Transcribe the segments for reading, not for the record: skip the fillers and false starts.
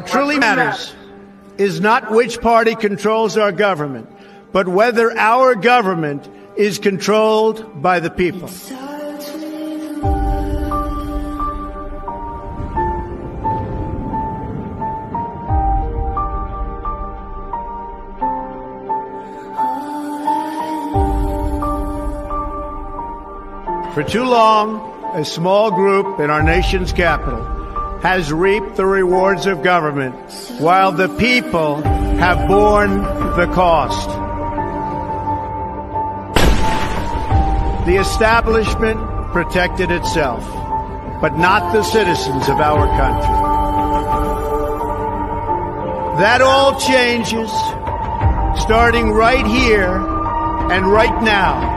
What truly matters is not which party controls our government, but whether our government is controlled by the people. For too long, a small group in our nation's capital has reaped the rewards of government, while the people have borne the cost. The establishment protected itself, but not the citizens of our country. That all changes, starting right here and right now.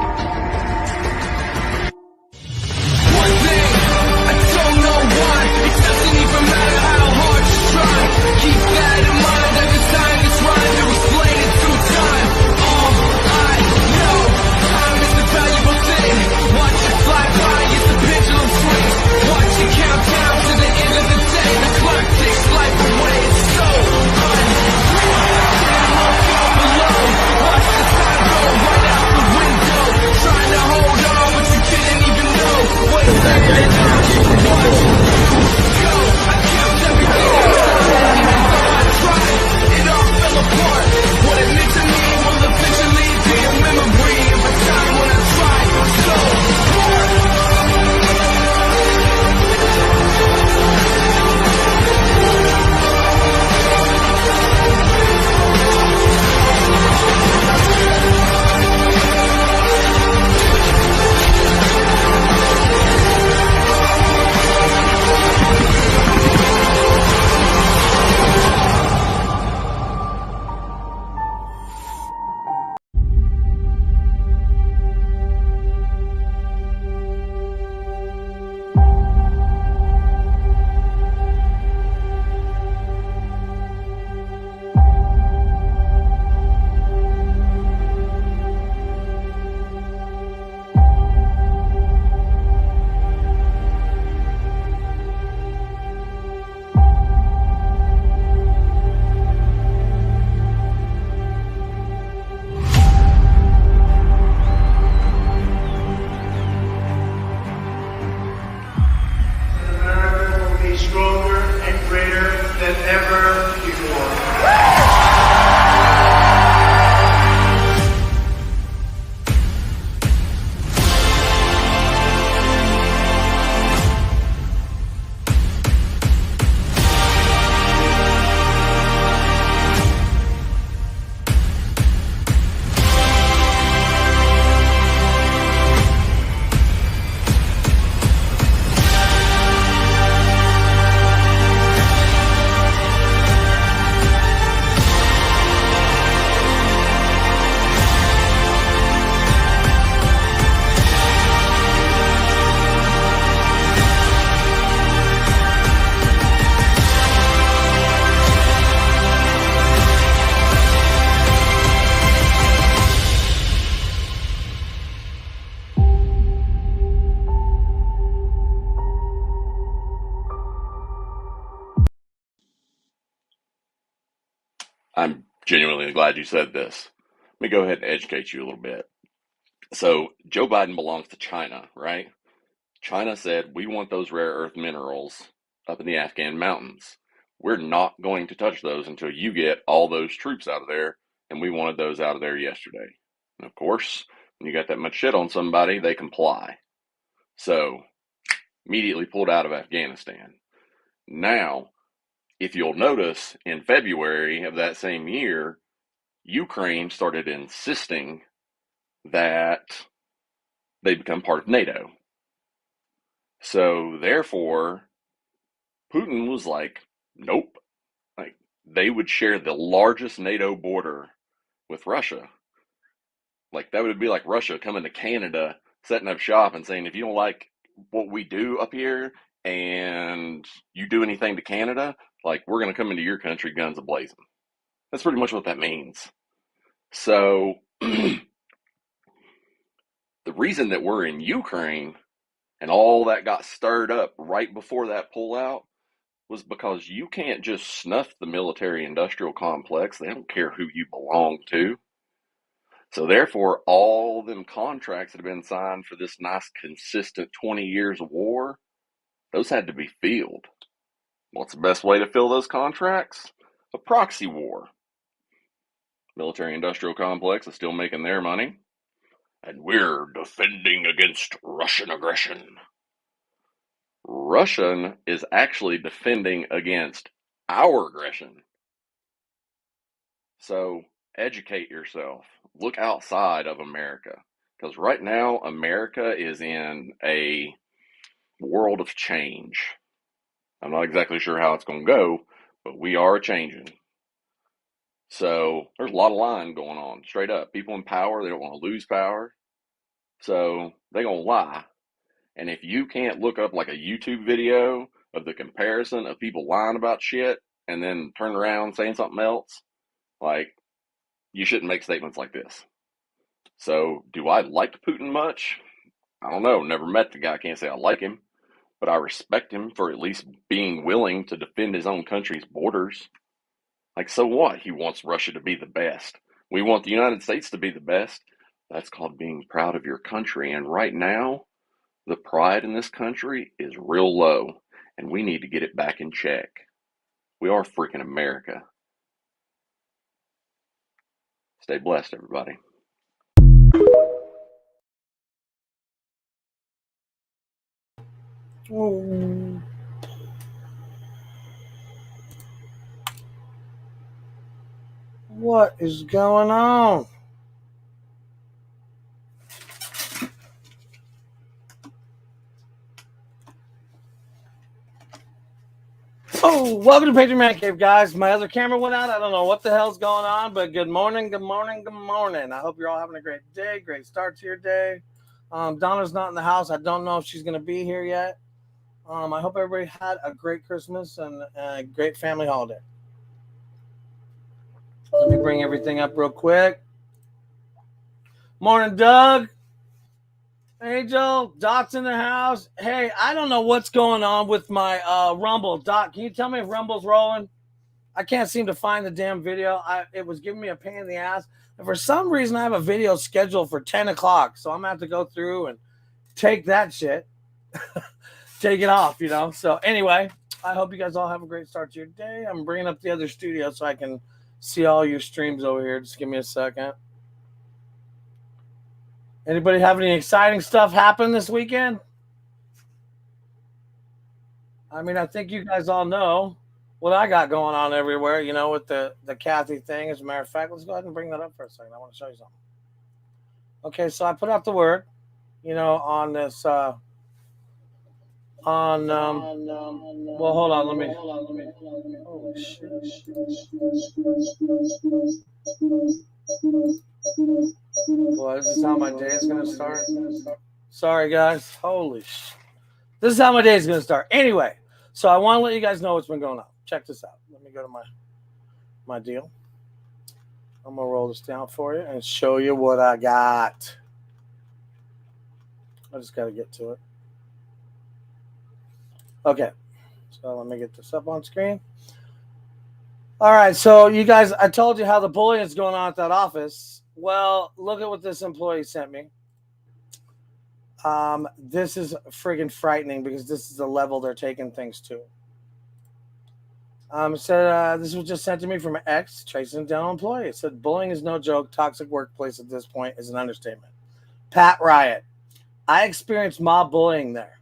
I'm genuinely glad you said this. Let me go ahead and educate you a little bit. So, Joe Biden belongs to China, right? China said, we want those rare earth minerals up in the Afghan mountains. We're not going to touch those until you get all those troops out of there, and we wanted those out of there yesterday. And of course, when you got that much shit on somebody, they comply. So, immediately pulled out of Afghanistan. Now, if you'll notice, in February of that same year, Ukraine started insisting that they become part of NATO. So therefore, Putin was like, nope. Like, they would share the largest NATO border with Russia. Like, that would be like Russia coming to Canada, setting up shop and saying, if you don't like what we do up here and you do anything to Canada, like, we're going to come into your country guns a-blazing. That's pretty much what that means. So the reason that we're in Ukraine and all that got stirred up right before that pullout was because you can't just snuff the military-industrial complex. They don't care who you belong to. So therefore, all them contracts that have been signed for this nice, consistent 20 years of war, those had to be filled. What's the best way to fill those contracts? A proxy war. Military-industrial complex is still making their money, and we're defending against Russian aggression. Russia is actually defending against our aggression. So educate yourself. Look outside of America. Because right now, America is in a world of change. I'm not exactly sure how it's going to go, but we are changing. So there's a lot of lying going on, straight up. People in power, they don't want to lose power. So they're going to lie. And if you can't look up like a YouTube video of the comparison of people lying about shit and then turn around saying something else, like, you shouldn't make statements like this. So, do I like Putin much? I don't know. Never met the guy. Can't say I like him. But I respect him for at least being willing to defend his own country's borders. Like, so what? He wants Russia to be the best. We want the United States to be the best. That's called being proud of your country. And right now, the pride in this country is real low. And we need to get it back in check. We are freaking America. Stay blessed, everybody. Oh. What is going on? Oh, welcome to Patriot Man Cave, guys. My other camera went out. I don't know what the hell's going on, but good morning, good morning, good morning. I hope you're all having a great day, great start to your day. Donna's not in the house. I don't know if she's going to be here yet. I hope everybody had a great Christmas and a great family holiday. Let me bring everything up real quick. Morning, Doug. Angel, Doc's in the house. Hey, I don't know what's going on with my Rumble. Doc, can you tell me if Rumble's rolling? I can't seem to find the damn video. It was giving me a pain in the ass. And for some reason, I have a video scheduled for 10 o'clock. So I'm going to have to go through and take that shit. Take it off, you know. So anyway, I hope you guys all have a great start to your day. I'm bringing up the other studio so I can see all your streams over here. Just give me a second. Anybody have any exciting stuff happen this weekend? I mean, I think you guys all know what I got going on everywhere, you know, with the Kathy thing. As a matter of fact, let's go ahead and bring that up for a second. I want to show you something. Okay, so I put out the word, you know, on this, well, hold on, let me, oh, shit. Boy, this is how my day is going to start. Sorry, guys. Holy shit. This is how my day is going to start. Anyway, so I want to let you guys know what's been going on. Check this out. Let me go to my deal. I'm going to roll this down for you and show you what I got. I just got to get to it. Okay. So let me get this up on screen. All right. So you guys, I told you how the bullying is going on at that office. Well, look at what this employee sent me. This is friggin' frightening because this is the level they're taking things to. It said, this was just sent to me from an ex-Tracy Dental employee. It said, bullying is no joke. Toxic workplace at this point is an understatement. Pat Riot. I experienced mob bullying there.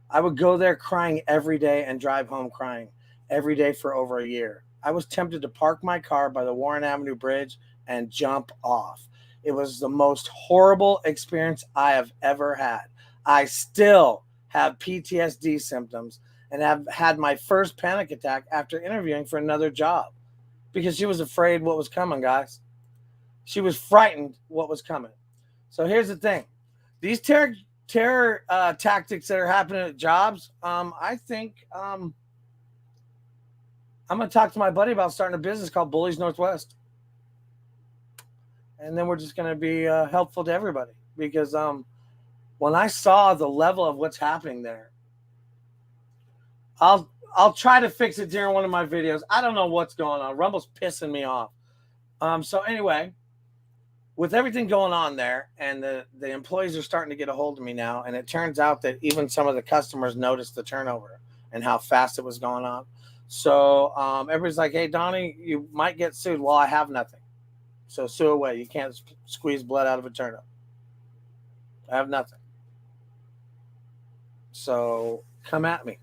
I would go there crying every day and drive home crying every day for over a year. I was tempted to park my car by the Warren Avenue Bridge and jump off. It was the most horrible experience I have ever had. I still have PTSD symptoms and have had my first panic attack after interviewing for another job because she was afraid what was coming, guys. She was frightened what was coming. So here's the thing. These terror tactics that are happening at jobs, I think I'm going to talk to my buddy about starting a business called Bullies Northwest. And then we're just going to be helpful to everybody because when I saw the level of what's happening there, I'll I'll try to fix it during one of my videos. I don't know what's going on. Rumble's pissing me off. So anyway, with everything going on there, and the employees are starting to get a hold of me now, and it turns out that even some of the customers noticed the turnover and how fast it was going on. So everybody's like, hey, Donnie, you might get sued. Well, I have nothing. So sue away. You can't squeeze blood out of a turnip. I have nothing. So come at me.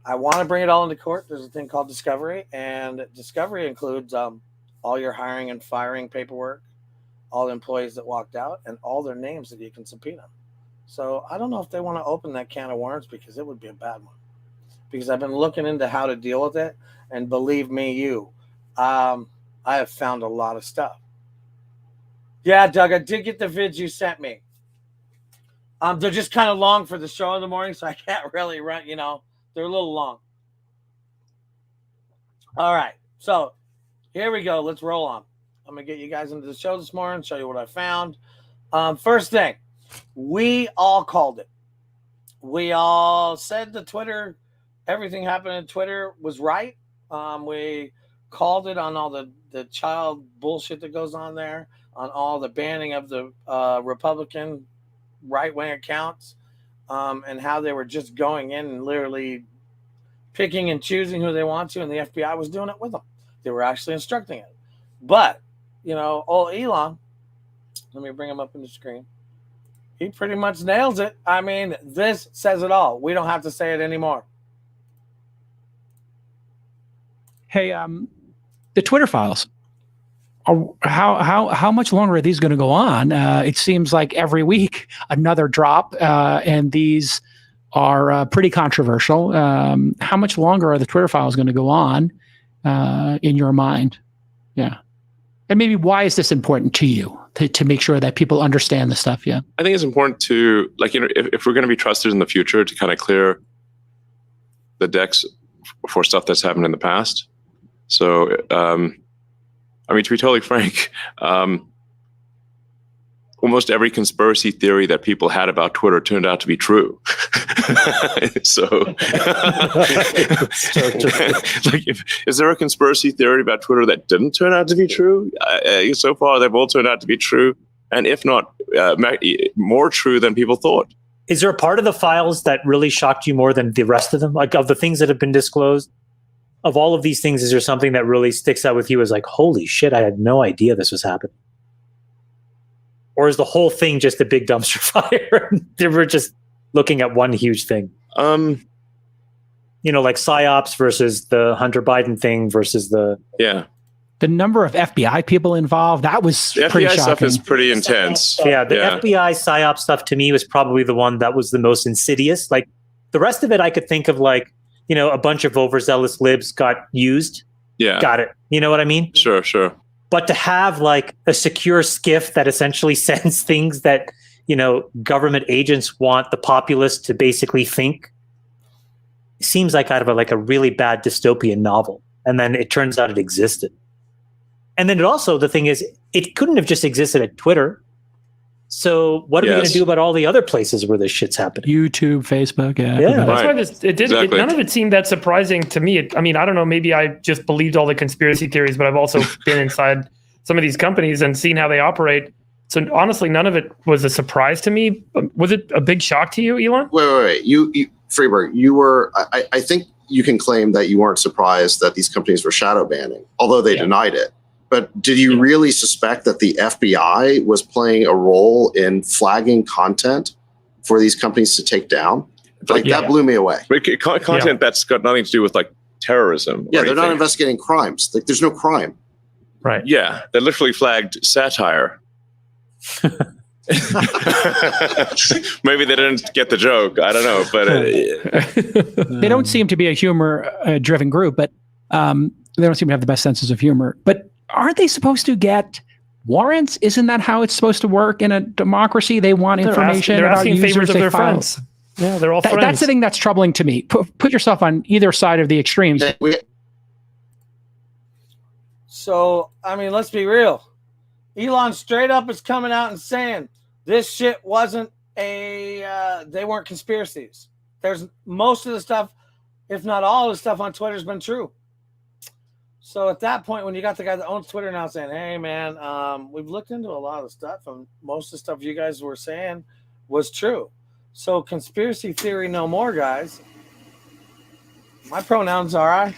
I want to bring it all into court. There's a thing called discovery, and discovery includes all your hiring and firing paperwork, all the employees that walked out, and all their names that you can subpoena. So I don't know if they want to open that can of worms, because it would be a bad one. Because I've been looking into how to deal with it, and believe me, I have found a lot of stuff. Yeah, Doug, I did get the vids you sent me. They're just kind of long for the show in the morning, so I can't really run, they're a little long. All right, so here we go. Let's roll on. I'm going to get you guys into the show this morning, show you what I found. First thing, we all called it. We all said the Twitter, everything happened in Twitter was right. We called it on all the child bullshit that goes on there, on all the banning of the Republican right-wing accounts, and how they were just going in and literally picking and choosing who they want to, and the FBI was doing it with them. They were actually instructing it. But, old Elon, let me bring him up on the screen. He pretty much nails it. I mean, this says it all. We don't have to say it anymore. Hey, the Twitter files. How much longer are these going to go on? It seems like every week another drop, and these are pretty controversial. How much longer are the Twitter files going to go on in your mind? Yeah. And maybe why is this important to you to make sure that people understand the stuff? Yeah. I think it's important to, if we're going to be trusted in the future, to kind of clear the decks for stuff that's happened in the past. So, to be totally frank, almost every conspiracy theory that people had about Twitter turned out to be true. Is there a conspiracy theory about Twitter that didn't turn out to be true? So far, they've all turned out to be true. And if not, more true than people thought. Is there a part of the files that really shocked you more than the rest of them? Like, of the things that have been disclosed, of all of these things, is there something that really sticks out with you as like, holy shit, I had no idea this was happening? Or is the whole thing just a big dumpster fire? They were just looking at one huge thing. Like PSYOPs versus the Hunter Biden thing versus the number of FBI people involved. That was the pretty FBI shocking. stuff is pretty intense. Yeah, the FBI PSYOP stuff to me was probably the one that was the most insidious. Like the rest of it, I could think of like, a bunch of overzealous libs got used. Yeah, got it. You know what I mean? Sure. But to have like a secure skiff that essentially sends things that, government agents want the populace to basically think, seems like out of a really bad dystopian novel. And then it turns out it existed. And then the thing is, it couldn't have just existed at Twitter. So what are we going to do about all the other places where this shit's happening? YouTube, Facebook, That's why none of it seemed that surprising to me. I don't know, maybe I just believed all the conspiracy theories, but I've also been inside some of these companies and seen how they operate. So honestly, none of it was a surprise to me. Was it a big shock to you, Elon? Wait. You Freeberg, you were, I think you can claim that you weren't surprised that these companies were shadow banning, although they denied it. But did you really suspect that the FBI was playing a role in flagging content for these companies to take down? That blew me away. Content that's got nothing to do with terrorism. Yeah, they're not investigating crimes. There's no crime. Right. Yeah, they literally flagged satire. Maybe they didn't get the joke. I don't know, but they don't seem to be a humor-driven group, but they don't seem to have the best senses of humor. But aren't they supposed to get warrants? Isn't that how it's supposed to work in a democracy? They want information. They're asking about favors users of they their file. friends. Yeah, they're all friends. That's the thing that's troubling to me. Put yourself on either side of the extremes. So, let's be real. Elon straight up is coming out and saying this shit wasn't they weren't conspiracies. There's most of the stuff if not all, the stuff on Twitter has been true. So at that point, when you got the guy that owns Twitter now saying, hey, man, we've looked into a lot of the stuff, and most of the stuff you guys were saying was true. So conspiracy theory no more, guys. My pronouns are I.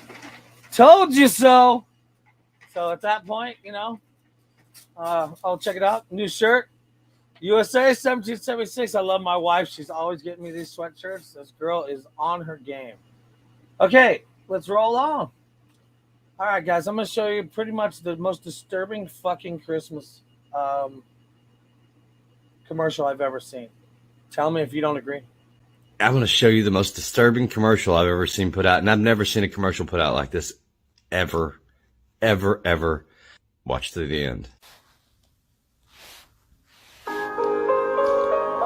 Told you so. So at that point, you know, I'll check it out. New shirt. USA 1776. I love my wife. She's always getting me these sweatshirts. This girl is on her game. Okay, let's roll on. All right, guys, I'm going to show you pretty much the most disturbing fucking Christmas commercial I've ever seen. Tell me if you don't agree. I'm going to show you the most disturbing commercial I've ever seen put out, and I've never seen a commercial put out like this ever, ever, ever. Watch to the end.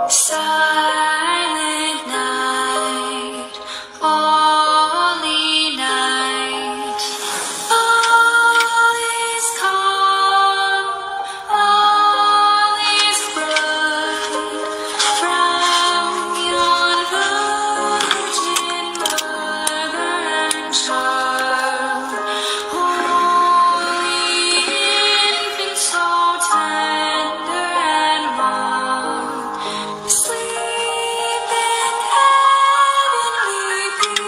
Silent night, holy night, all is calm, all is bright, from yon virgin mother and child, holy infant, so tender and mild. Sleep in heavenly peace.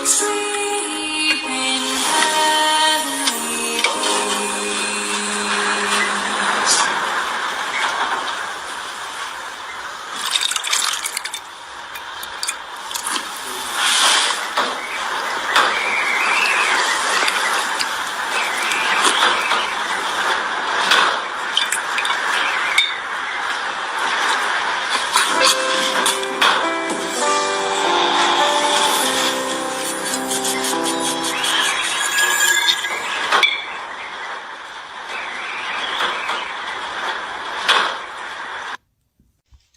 Sleep in heavenly peace.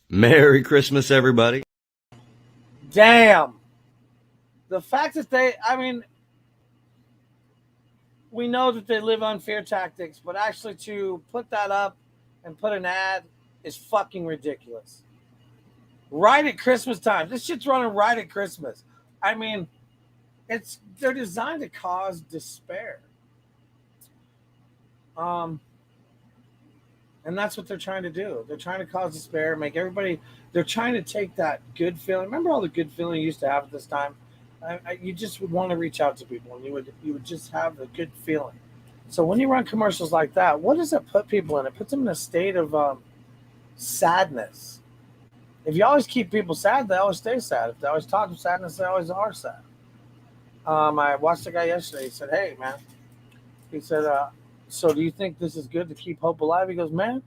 Merry Christmas, everybody. Damn. The fact that we know that they live on fear tactics, but actually to put that up and put an ad is fucking ridiculous. Right at Christmas time. This shit's running right at Christmas. I mean, they're designed to cause despair. And that's what they're trying to do. They're trying to cause despair, make everybody, they're trying to take that good feeling. Remember all the good feeling you used to have at this time? You just would want to reach out to people, and you would just have a good feeling. So when you run commercials like that, what does it put people in? It puts them in a state of sadness. If you always keep people sad, they always stay sad. If they always talk of sadness, they always are sad. I watched a guy yesterday. He said, hey, man. He said, so do you think this is good to keep hope alive? He goes, man,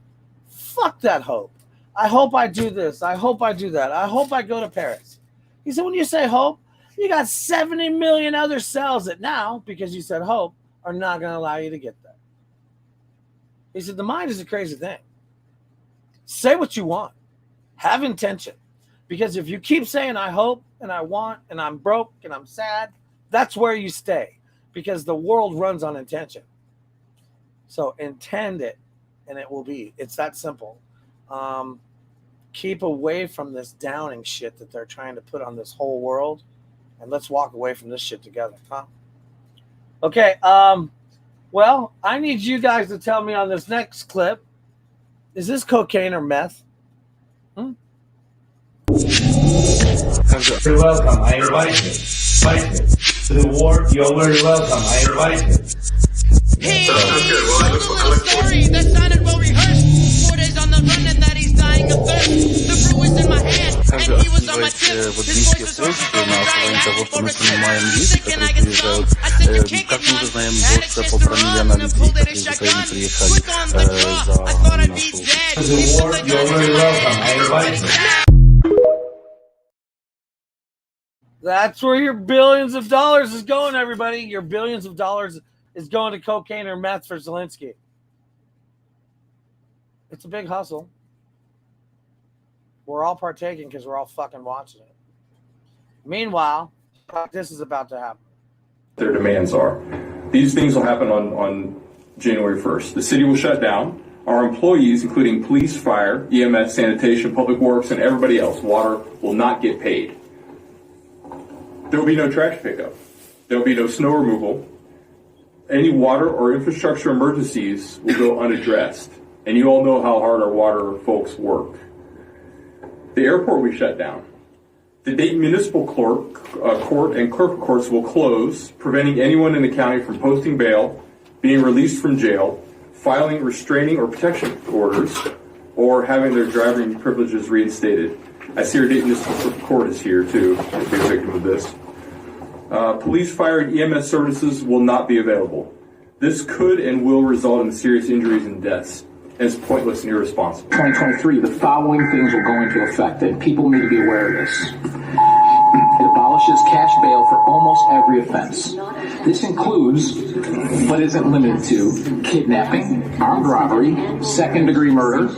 fuck that hope. I hope I do this. I hope I do that. I hope I go to Paris. He said, when you say hope, you got 70 million other cells that now, because you said hope, are not going to allow you to get there. He said, the mind is a crazy thing. Say what you want. Have intention. Because if you keep saying I hope and I want and I'm broke and I'm sad, that's where you stay. Because the world runs on intention. So intend it and it will be. It's that simple. Keep away from this downing shit that they're trying to put on this whole world. And let's walk away from this shit together. Huh? Okay. Well, I need you guys to tell me on this next clip. Is this cocaine or meth? You're welcome. I invite you. To the war, you're very welcome. I invite you. Hey, story that sounded well rehearsed. 4 days on the run and that he's dying of thirst. The brew is in my hand and he was on my tip. His voice is hoarse and dry. For a sick and I get stoned. I said you're kicking on. Had a kiss the wrong and pulled it a shotgun. Quick on the draw. I thought I'd be dead. To the war, you're very welcome. I invite you. That's where your billions of dollars is going, everybody. Your billions of dollars is going to cocaine or meth for Zelensky. It's a big hustle. We're all partaking because we're all fucking watching it. Meanwhile, this is about to happen. Their demands are. These things will happen on January 1st. The city will shut down. Our employees, including police, fire, EMS, sanitation, public works, and everybody else, water, will not get paid. There will be no trash pickup. There will be no snow removal. Any water or infrastructure emergencies will go unaddressed. And you all know how hard our water folks work. The airport we shut down. The Dayton Municipal Court and clerk courts will close, preventing anyone in the county from posting bail, being released from jail, filing restraining or protection orders, or having their driving privileges reinstated. I see our Dayton Municipal Court is here too, to be a victim of this. Police, fire, and EMS services will not be available. This could and will result in serious injuries and deaths, and it's pointless and irresponsible. 2023, the following things will go into effect, and people need to be aware of this. It abolishes cash bail for almost every offense. This includes, but isn't limited to, kidnapping, armed robbery, second-degree murder,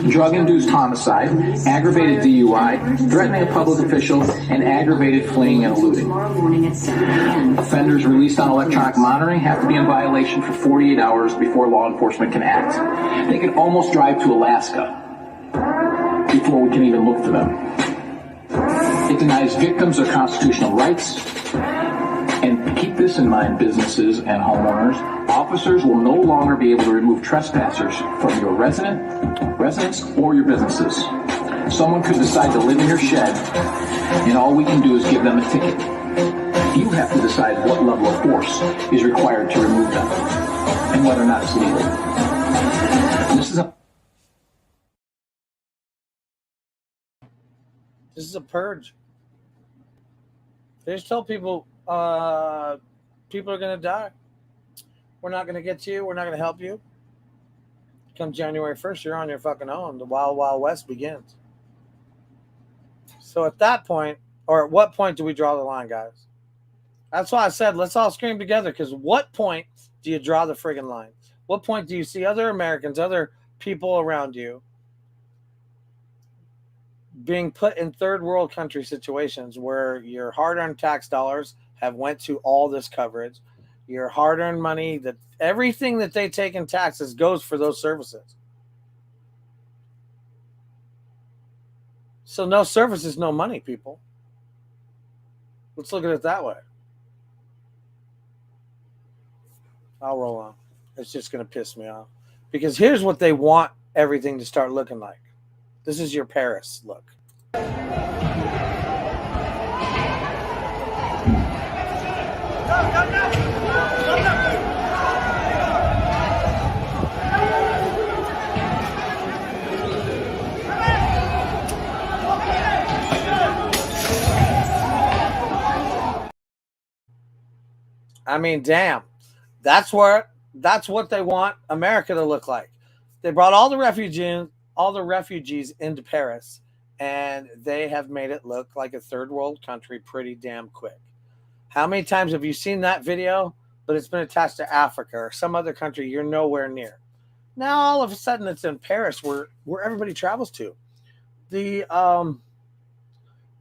drug-induced homicide, aggravated DUI, threatening a public official, and aggravated fleeing and eluding. Offenders released on electronic monitoring have to be in violation for 48 hours before law enforcement can act. They can almost drive to Alaska before we can even look for them. It denies victims their constitutional rights. And keep this in mind, businesses and homeowners. Officers will no longer be able to remove trespassers from your residence or your businesses. Someone could decide to live in your shed, and all we can do is give them a ticket. You have to decide what level of force is required to remove them, and whether or not it's legal. This is a purge. They just tell people, people are going to die. We're not going to get to you. We're not going to help you. Come January 1st, you're on your fucking own. The Wild Wild West begins. So at that point, or at what point do we draw the line, guys? That's why I said, let's all scream together, because what point do you draw the friggin' line? What point do you see other Americans, other people around you being put in third world country situations where your hard-earned tax dollars have went to all this coverage, your hard-earned money, that everything that they take in taxes goes for those services. So no services, no money, people. Let's look at it that way. I'll roll on. It's just going to piss me off. Because here's what they want everything to start looking like. This is your Paris look. I mean, damn. That's what they want America to look like. They brought all the refugees into Paris, and they have made it look like a third world country pretty damn quick. How many times have you seen that video, but it's been attached to Africa or some other country you're nowhere near? Now all of a sudden it's in Paris, where everybody travels to. The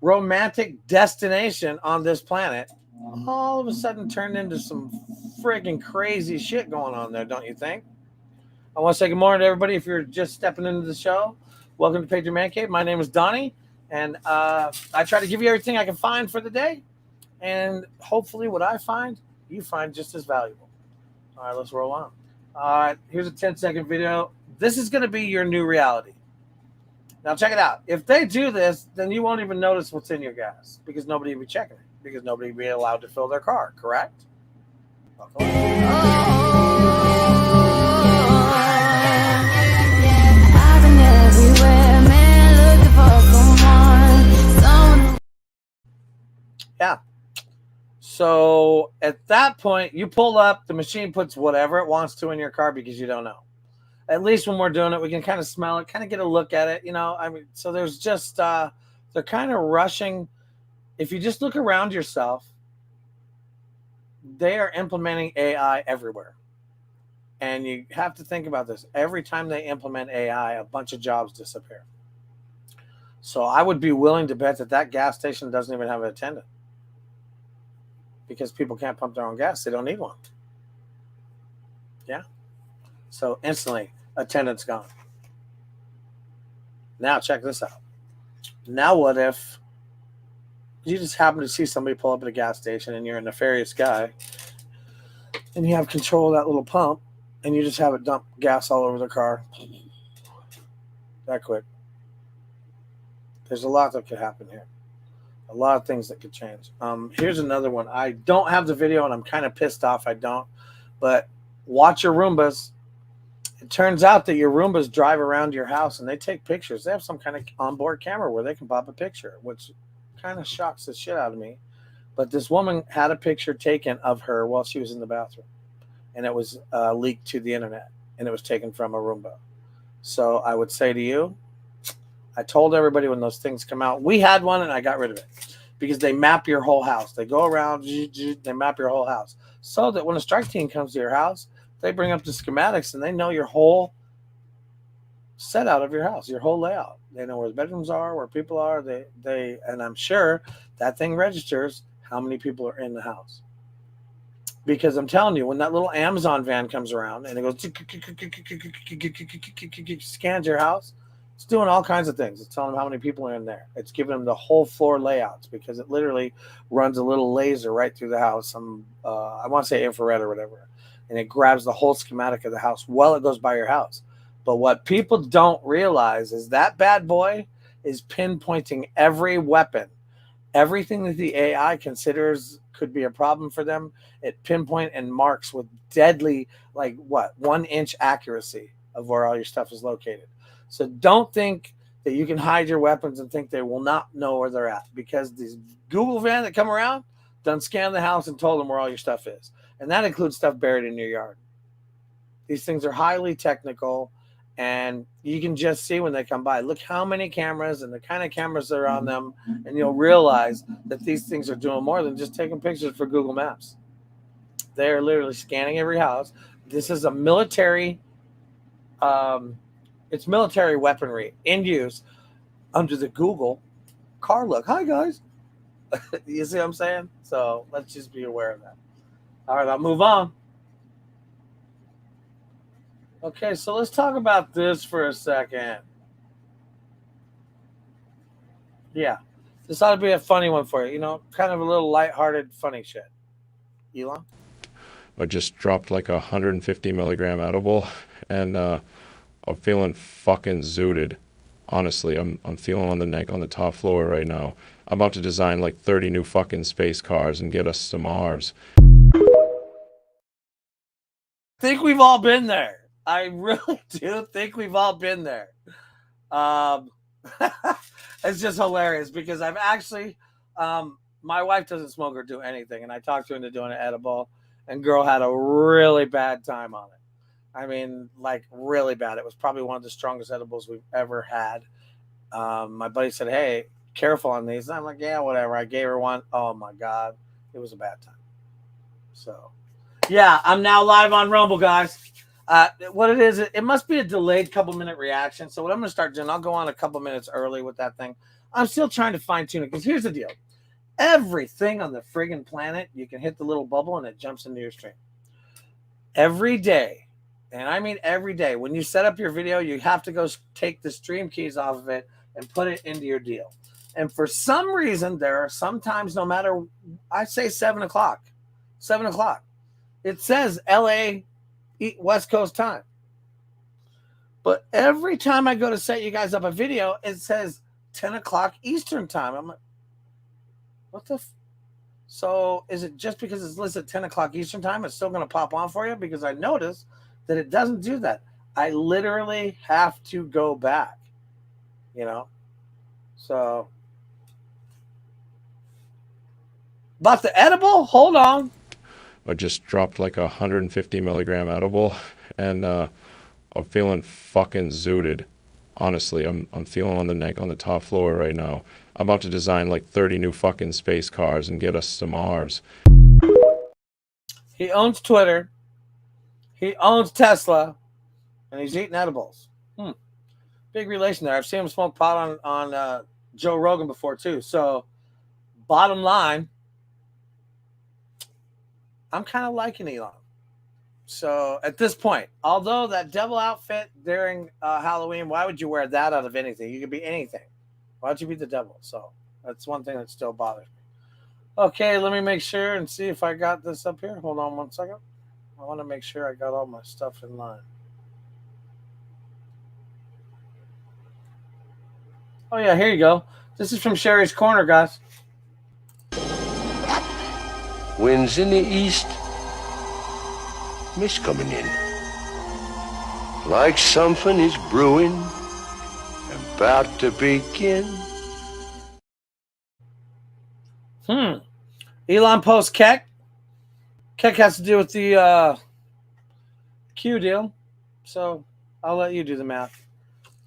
romantic destination on this planet all of a sudden turned into some friggin' crazy shit going on there, don't you think? I want to say good morning to everybody. If you're just stepping into the show, welcome to Patriot Man Cave. My name is Donnie, and I try to give you everything I can find for the day, and hopefully what I find, you find just as valuable. All right, let's roll on. All right, here's a 10-second video. This is going to be your new reality. Now, check it out. If they do this, then you won't even notice what's in your gas, because nobody will be checking it, because nobody will be allowed to fill their car, correct? Yeah. So at that point, you pull up, the machine puts whatever it wants to in your car because you don't know. At least when we're doing it, we can kind of smell it, kind of get a look at it, you know. I mean, so there's just, they're kind of rushing. If you just look around yourself, they are implementing AI everywhere. And you have to think about this. Every time they implement AI, a bunch of jobs disappear. So I would be willing to bet that that gas station doesn't even have an attendant, because people can't pump their own gas. They don't need one. Yeah. So instantly, Attendant's gone. Now check this out. Now what if you just happen to see somebody pull up at a gas station and you're a nefarious guy and you have control of that little pump and you just have it dump gas all over the car that quick? There's a lot that could happen here. A lot of things that could change. Here's another one. I don't have the video and I'm kind of pissed off I don't. But watch your Roombas. It turns out that your Roombas drive around your house and they take pictures. They have some kind of onboard camera where they can pop a picture, which kind of shocks the shit out of me. But this woman had a picture taken of her while she was in the bathroom. And it was leaked to the internet. And it was taken from a Roomba. So I would say to you, I told everybody when those things come out, we had one and I got rid of it. Because they map your whole house. They go around, they map your whole house. So that when a strike team comes to your house, they bring up the schematics and they know your whole set out of your house, your whole layout. They know where the bedrooms are, where people are. They and I'm sure that thing registers how many people are in the house. Because I'm telling you, when that little Amazon van comes around and it goes scans your house, it's doing all kinds of things. It's telling them how many people are in there. It's giving them the whole floor layouts because it literally runs a little laser right through the house. I want to say infrared or whatever. And it grabs the whole schematic of the house while it goes by your house. But what people don't realize is that bad boy is pinpointing every weapon. Everything that the AI considers could be a problem for them, it pinpoint and marks with deadly, 1 inch accuracy of where all your stuff is located. So don't think that you can hide your weapons and think they will not know where they're at, because these Google van that come around done scanned the house and told them where all your stuff is. And that includes stuff buried in your yard. These things are highly technical, and you can just see when they come by. Look how many cameras and the kind of cameras that are on them, and you'll realize that these things are doing more than just taking pictures for Google Maps. They're literally scanning every house. This is a military, it's military weaponry in use under the Google car look. Hi, guys. You see what I'm saying? So let's just be aware of that. All right, I'll move on. Okay, so let's talk about this for a second. Yeah, this ought to be a funny one for you. You know, kind of a little lighthearted, funny shit. Elon? I just dropped like 150 milligram edible, and I'm feeling fucking zooted. Honestly, I'm feeling on the neck on the top floor right now. I'm about to design like 30 new fucking space cars and get us to Mars. I think we've all been there. I really do think we've all been there. It's just hilarious because I've actually, my wife doesn't smoke or do anything, and I talked her into doing an edible, and girl had a really bad time on it. I mean, like really bad. It was probably one of the strongest edibles we've ever had. My buddy said, "Hey, careful on these." And I'm like, "Yeah, whatever." I gave her one. Oh my God, it was a bad time. So, yeah, I'm now live on Rumble, guys. What it is, it must be a delayed couple-minute reaction. So what I'm going to start doing, I'll go on a couple minutes early with that thing. I'm still trying to fine-tune it because here's the deal. Everything on the friggin' planet, you can hit the little bubble and it jumps into your stream. Every day, and I mean every day, when you set up your video, you have to go take the stream keys off of it and put it into your deal. And for some reason, there are sometimes, no matter, I say 7 o'clock, it says LA West Coast time. But every time I go to set you guys up a video, it says 10 o'clock Eastern time. I'm like, what the? So is it just because it's listed 10 o'clock Eastern time, it's still going to pop on for you? Because I noticed that it doesn't do that. I literally have to go back, you know? So, but the edible, hold on. I just dropped like 150 milligram edible, and I'm feeling fucking zooted. Honestly, I'm feeling on the neck on the top floor right now. I'm about to design like 30 new fucking space cars and get us to Mars. He owns Twitter. He owns Tesla, and he's eating edibles. Big relation there. I've seen him smoke pot on Joe Rogan before too. So, bottom line, I'm kind of liking Elon. So at this point, although that devil outfit during Halloween, why would you wear that out of anything? You could be anything. Why would you be the devil? So that's one thing that still bothers me. Okay, let me make sure and see if I got this up here. Hold on one second. I want to make sure I got all my stuff in line. Oh, yeah, here you go. This is from Sherry's Corner, guys. Winds in the east, mist coming in. Like something is brewing, about to begin. Elon posts Keck. Keck has to do with the Q deal. So I'll let you do the math.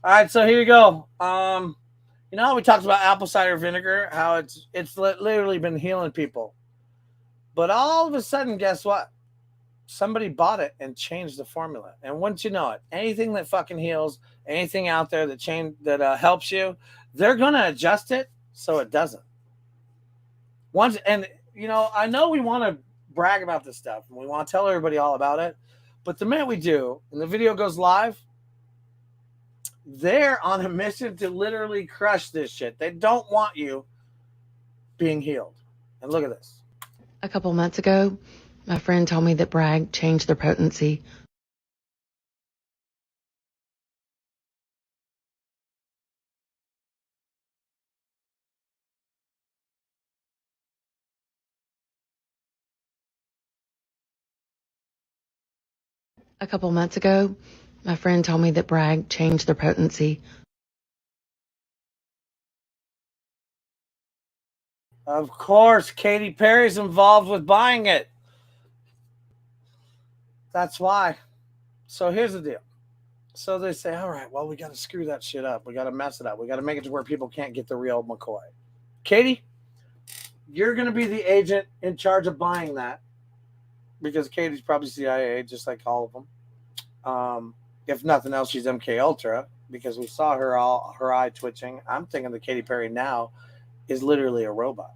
All right, so here you go. You know how we talked about apple cider vinegar, how it's literally been healing people. But all of a sudden, guess what? Somebody bought it and changed the formula. And once you know it, anything that fucking heals, anything out there that helps you, they're going to adjust it so it doesn't. And you know, I know we want to brag about this stuff and we want to tell everybody all about it. But the minute we do and the video goes live, they're on a mission to literally crush this shit. They don't want you being healed. And look at this. A couple months ago, my friend told me that Bragg changed their potency. A couple months ago, my friend told me that Bragg changed their potency. Of course, Katy Perry's involved with buying it. That's why. So here's the deal. So they say, all right, well, we got to screw that shit up. We got to mess it up. We got to make it to where people can't get the real McCoy. Katie, you're going to be the agent in charge of buying that because Katie's probably CIA, just like all of them. If nothing else, she's MK Ultra because we saw her eye twitching. I'm thinking that Katy Perry now is literally a robot.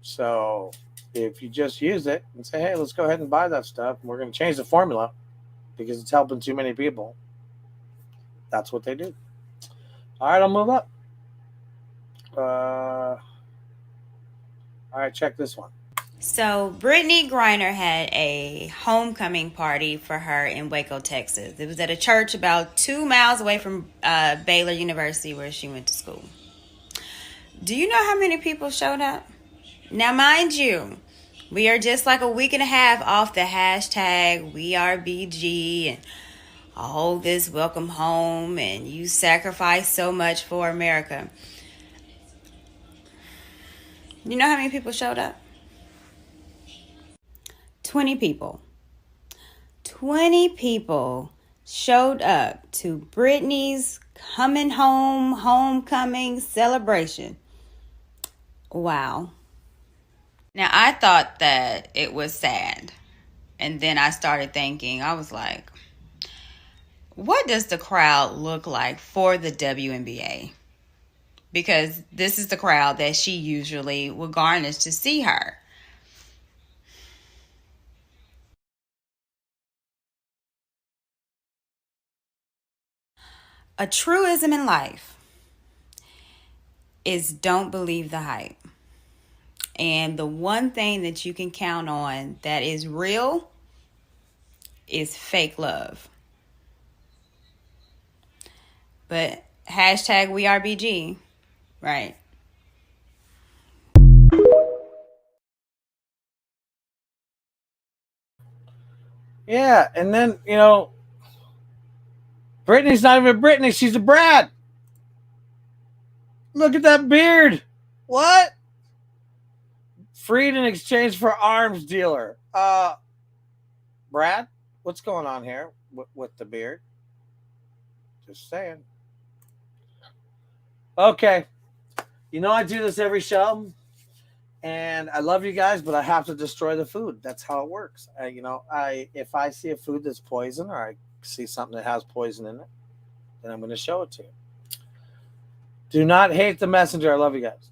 So if you just use it and say, hey, let's go ahead and buy that stuff, and we're going to change the formula because it's helping too many people, that's what they do. All right, I'll move up. All right, check this one. So Brittany Griner had a homecoming party for her in Waco, Texas. It was at a church about 2 miles away from Baylor University where she went to school. Do you know how many people showed up? Now, mind you, we are just like a week and a half off the hashtag WeAreBG and all this welcome home and you sacrifice so much for America. You know how many people showed up? 20 people. 20 people showed up to Brittany's coming home, homecoming celebration. Wow. Now, I thought that it was sad. And then I started thinking, I was like, what does the crowd look like for the WNBA? Because this is the crowd that she usually would garnish to see her. A truism in life is don't believe the hype. And the one thing that you can count on that is real is fake love. But hashtag WeAreBG, right? Yeah, and then, you know, Brittany's not even Brittany, she's a Brad. Look at that beard. What? Freed in exchange for arms dealer. Brad, what's going on here with the beard? Just saying. Okay. You know I do this every show, and I love you guys, but I have to destroy the food. That's how it works. If I see a food that's poison or I see something that has poison in it, then I'm going to show it to you. Do not hate the messenger. I love you guys.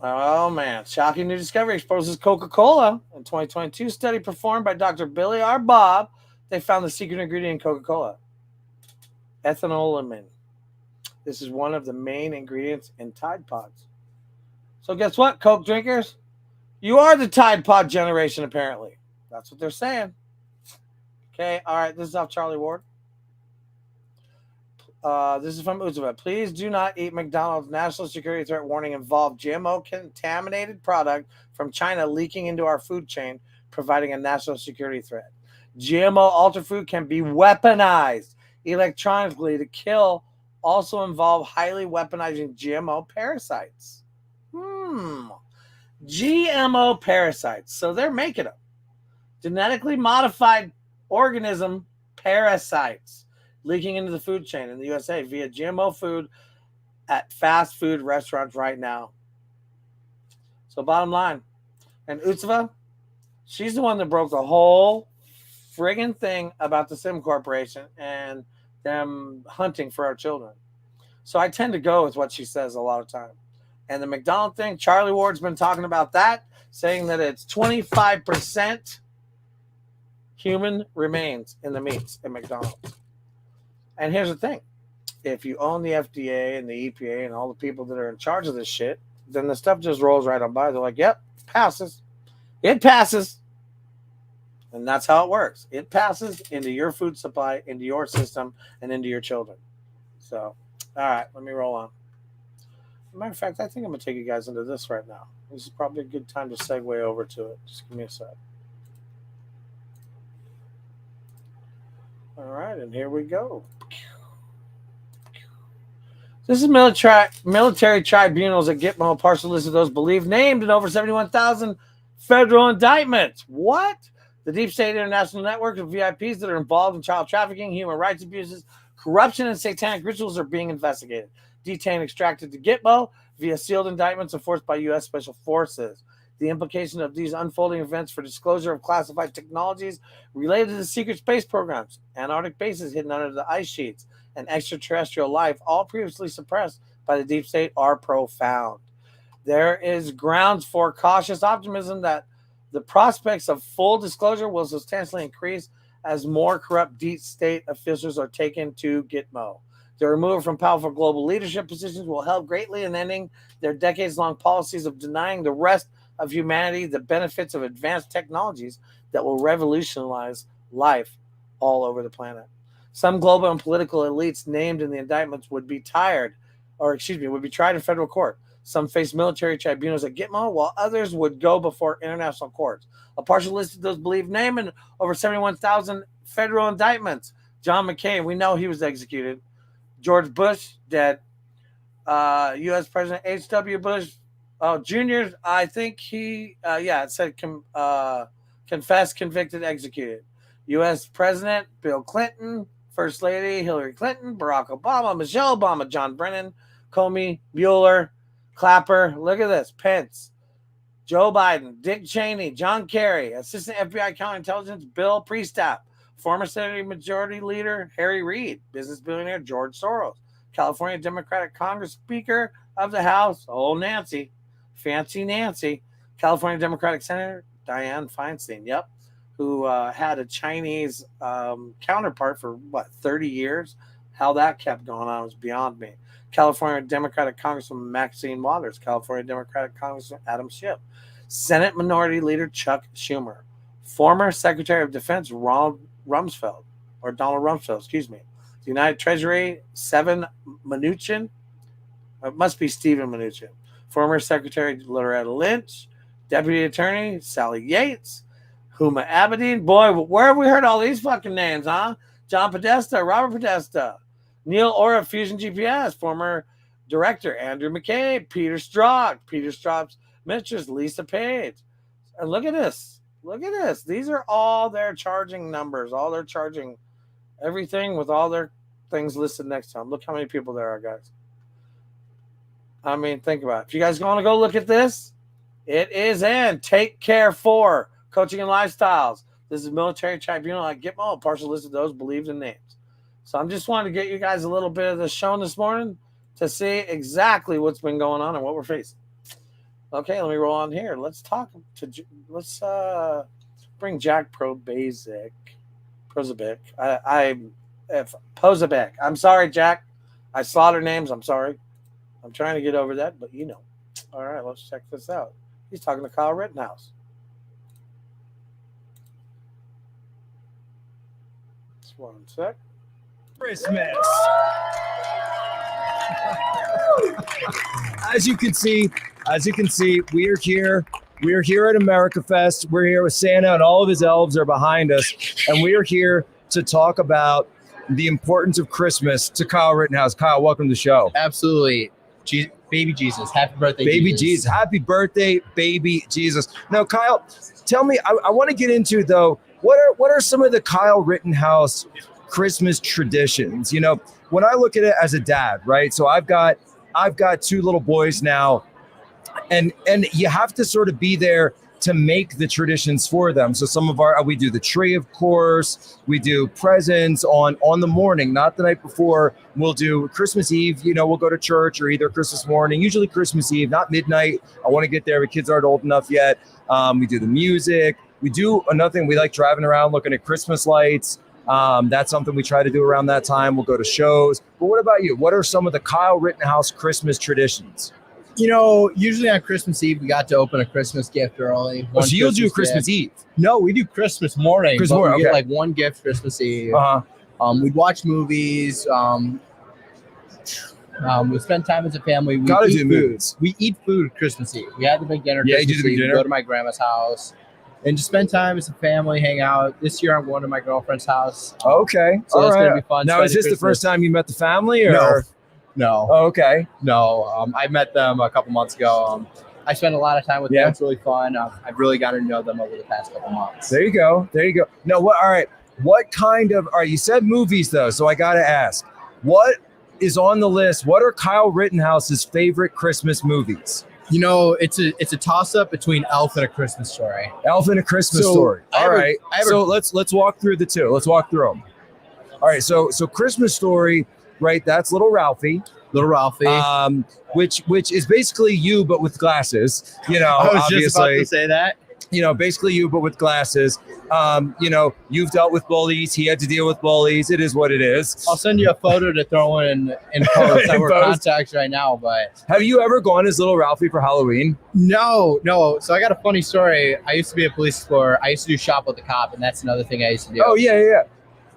Oh, man. Shocking new discovery exposes Coca-Cola. In 2022 study performed by Dr. Billy R. Bob, they found the secret ingredient in Coca-Cola. Ethanolamine. This is one of the main ingredients in Tide Pods. So guess what, Coke drinkers? You are the Tide Pod generation, apparently. That's what they're saying. Okay, all right. This is off Charlie Ward. This is from Uzbek. Please do not eat McDonald's. National security threat warning involved GMO contaminated product from China leaking into our food chain, providing a national security threat. GMO altered food can be weaponized electronically to kill. Also involve highly weaponizing GMO parasites. GMO parasites. So they're making them. Genetically modified organism parasites leaking into the food chain in the USA via GMO food at fast food restaurants right now. So bottom line, and Utsva, she's the one that broke the whole friggin' thing about the Sim Corporation and them hunting for our children. So I tend to go with what she says a lot of time. And the McDonald thing, Charlie Ward's been talking about that, saying that it's 25% human remains in the meats at McDonald's. And here's the thing. If you own the FDA and the EPA and all the people that are in charge of this shit, then the stuff just rolls right on by. They're like, yep, passes. It passes. And that's how it works. It passes into your food supply, into your system, and into your children. So, all right, let me roll on. As a matter of fact, I think I'm going to take you guys into this right now. This is probably a good time to segue over to it. Just give me a sec. All right, and here we go. This is military tribunals at Gitmo, partial list of those believed named in over 71,000 federal indictments. What? The deep state international network of VIPs that are involved in child trafficking, human rights abuses, corruption, and satanic rituals are being investigated. Detained extracted to Gitmo via sealed indictments enforced by U.S. Special Forces. The implication of these unfolding events for disclosure of classified technologies related to the secret space programs, Antarctic bases hidden under the ice sheets, and extraterrestrial life, all previously suppressed by the deep state, are profound. There is grounds for cautious optimism that the prospects of full disclosure will substantially increase as more corrupt deep state officials are taken to Gitmo. Their removal from powerful global leadership positions will help greatly in ending their decades-long policies of denying the rest of humanity the benefits of advanced technologies that will revolutionize life all over the planet. Some global and political elites named in the indictments would be tried in federal court. Some face military tribunals at Gitmo, while others would go before international courts. A partial list of those believed named in over 71,000 federal indictments. John McCain, we know he was executed. George Bush, dead. U.S. President H.W. Bush Jr., I think it said confessed, convicted, executed. U.S. President Bill Clinton, First Lady Hillary Clinton, Barack Obama, Michelle Obama, John Brennan, Comey, Mueller, Clapper, look at this, Pence, Joe Biden, Dick Cheney, John Kerry, Assistant FBI Counterintelligence Bill Priestap, former Senate Majority Leader Harry Reid, business billionaire George Soros, California Democratic Congress Speaker of the House, old Nancy, Fancy Nancy, California Democratic Senator Dianne Feinstein, who had a Chinese counterpart for 30 years. How that kept going on was beyond me. California Democratic Congresswoman Maxine Waters, California Democratic Congressman Adam Schiff, Senate Minority Leader Chuck Schumer, former Secretary of Defense Donald Rumsfeld, the United Treasury Stephen Mnuchin, it must be Stephen Mnuchin, former Secretary Loretta Lynch, Deputy Attorney Sally Yates, Huma Abedin, boy, where have we heard all these fucking names, huh? John Podesta, Robert Podesta, Neil Ora, Fusion GPS, former Director Andrew McCabe, Peter Strzok's mistress Lisa Page. And look at this. These are all their charging numbers, all their charging everything with all their things listed next to them. Look how many people there are, guys. I mean, think about it. If you guys want to go look at this, it is in Take Care 4, Coaching and Lifestyles. This is Military Tribunal at Gitmo, a partial list of those believed in names. So I'm just wanting to get you guys a little bit of the show this morning to see exactly what's been going on and what we're facing. Okay, let me roll on here. Let's talk to. Let's bring Jack Prozabic. Pozabic. I'm sorry, Jack. I slaughter names. I'm sorry. I'm trying to get over that, but you know. All right, let's check this out. He's talking to Kyle Rittenhouse. Just one sec. Christmas. As you can see, we are here. We are here at America Fest. We're here with Santa, and all of his elves are behind us. And we are here to talk about the importance of Christmas to Kyle Rittenhouse. Kyle, welcome to the show. Absolutely. Baby Jesus. Happy birthday, Baby Jesus. Happy birthday, baby Jesus. Now, Kyle, tell me, I want to get into, though, what are some of the Kyle Rittenhouse Christmas traditions? You know, when I look at it as a dad, right? So I've got 2 little boys now, and you have to sort of be there to make the traditions for them. So we do the tree, of course. We do presents on the morning, not the night before. We'll do Christmas Eve. You know, we'll go to church, or either Christmas morning, usually Christmas Eve, not midnight. I want to get there, but kids aren't old enough yet. We do the music. We do another thing. We like driving around looking at Christmas lights. That's something we try to do around that time. We'll go to shows. But what about you? What are some of the Kyle Rittenhouse Christmas traditions? You know, usually on Christmas Eve, we got to open a Christmas gift early. So you'll do Christmas Eve? No, we do Christmas morning. Christmas morning, we get okay. like one gift Christmas Eve. We'd watch movies. We spend time as a family. We Gotta eat do food. movies. We eat food Christmas Eve. We had the big dinner. Yeah, Christmas you do the big Eve. dinner. Go to my grandma's house and just spend time as a family, hang out. This year, I'm going to my girlfriend's house. Okay, so all it's right. gonna be fun. Now, is this the first time you met the family, or No. Oh, okay. No, I met them a couple months ago. I spent a lot of time with them. It's really fun. I've really gotten to know them over the past couple months. There you go. No, what? All right. What kind of? All right, you said movies though, so I got to ask, what is on the list? What are Kyle Rittenhouse's favorite Christmas movies? You know, it's a toss up between Elf and A Christmas Story. Elf and A Christmas Story. All right. So let's walk through the two. Let's walk through them. All right. So Christmas Story, right? That's little Ralphie. Which is basically you, but with glasses. You know, I was obviously. just about to say that. You know, basically you, but with glasses. You know, you've dealt with bullies. He had to deal with bullies. It is what it is. I'll send you a photo to throw in post. We're contacts right now, but have you ever gone as little Ralphie for Halloween? No. So I got a funny story. I used to be a police explorer. I used to do Shop with the Cop, and that's another thing I used to do. Oh yeah.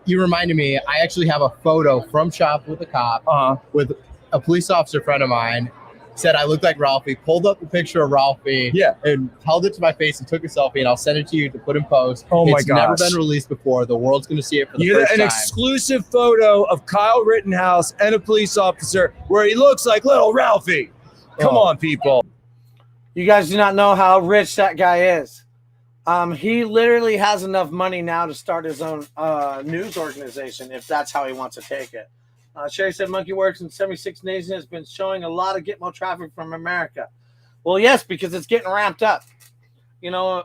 You reminded me. I actually have a photo from Shop with the Cop with a police officer friend of mine. Said I looked like Ralphie, pulled up the picture of Ralphie, and held it to my face and took a selfie, and I'll send it to you to put in post. Oh my It's never been released before. The world's going to see it for the first an time. exclusive photo of Kyle Rittenhouse and a police officer where he looks like little Ralphie. Come on, people. You guys do not know how rich that guy is. He literally has enough money now to start his own news organization if that's how he wants to take it. Sherry said Monkey Works in 76 Nations has been showing a lot of Gitmo traffic from America. Well, yes, because it's getting ramped up. You know,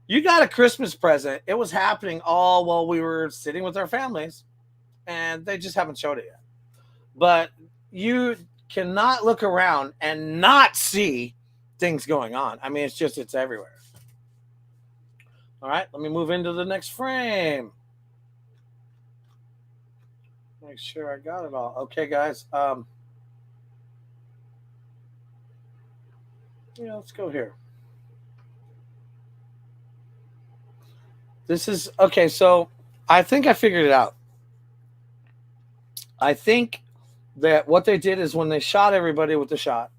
you got a Christmas present. It was happening all while we were sitting with our families, and they just haven't showed it yet. But you cannot look around and not see things going on. I mean, it's everywhere. All right, let me move into the next frame. Make sure I got it all. Okay, guys. Let's go here. This is okay. So I think I figured it out. I think that what they did is when they shot everybody with the shot,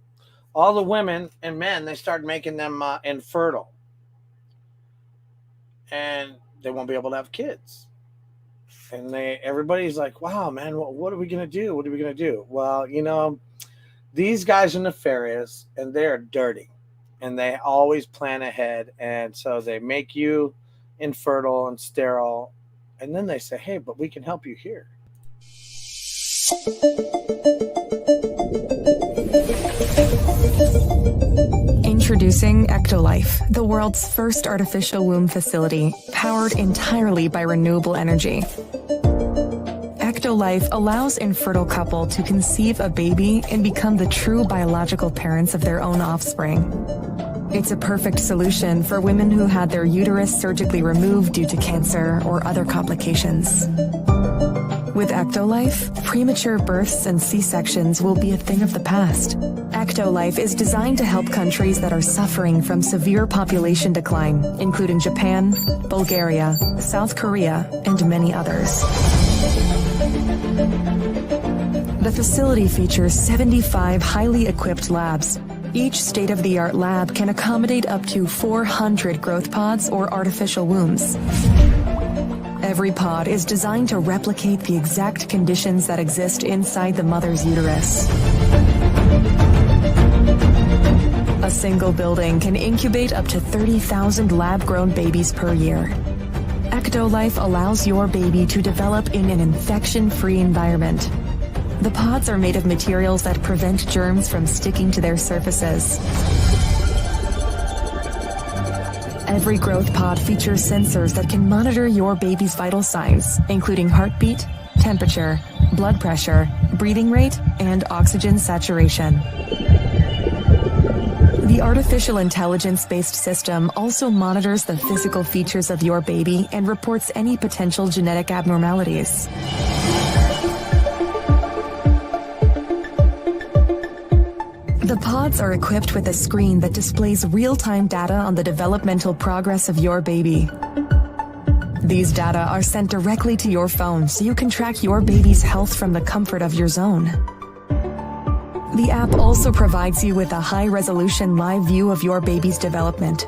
all the women and men, they started making them infertile, and they won't be able to have kids. And everybody's like, wow, man, what are we going to do? What are we going to do? Well, you know, these guys are nefarious and they're dirty and they always plan ahead. And so they make you infertile and sterile. And then they say, hey, but we can help you here. Introducing Ectolife, the world's first artificial womb facility, powered entirely by renewable energy. Ectolife allows infertile couple to conceive a baby and become the true biological parents of their own offspring. It's a perfect solution for women who had their uterus surgically removed due to cancer or other complications. With Ectolife, premature births and C-sections will be a thing of the past. Ectolife is designed to help countries that are suffering from severe population decline, including Japan, Bulgaria, South Korea, and many others. The facility features 75 highly equipped labs. Each state-of-the-art lab can accommodate up to 400 growth pods or artificial wombs. Every pod is designed to replicate the exact conditions that exist inside the mother's uterus. A single building can incubate up to 30,000 lab-grown babies per year. Ectolife allows your baby to develop in an infection-free environment. The pods are made of materials that prevent germs from sticking to their surfaces. Every growth pod features sensors that can monitor your baby's vital signs, including heartbeat, temperature, blood pressure, breathing rate, and oxygen saturation. The artificial intelligence-based system also monitors the physical features of your baby and reports any potential genetic abnormalities. The pods are equipped with a screen that displays real-time data on the developmental progress of your baby. These data are sent directly to your phone so you can track your baby's health from the comfort of your zone. The app also provides you with a high-resolution live view of your baby's development.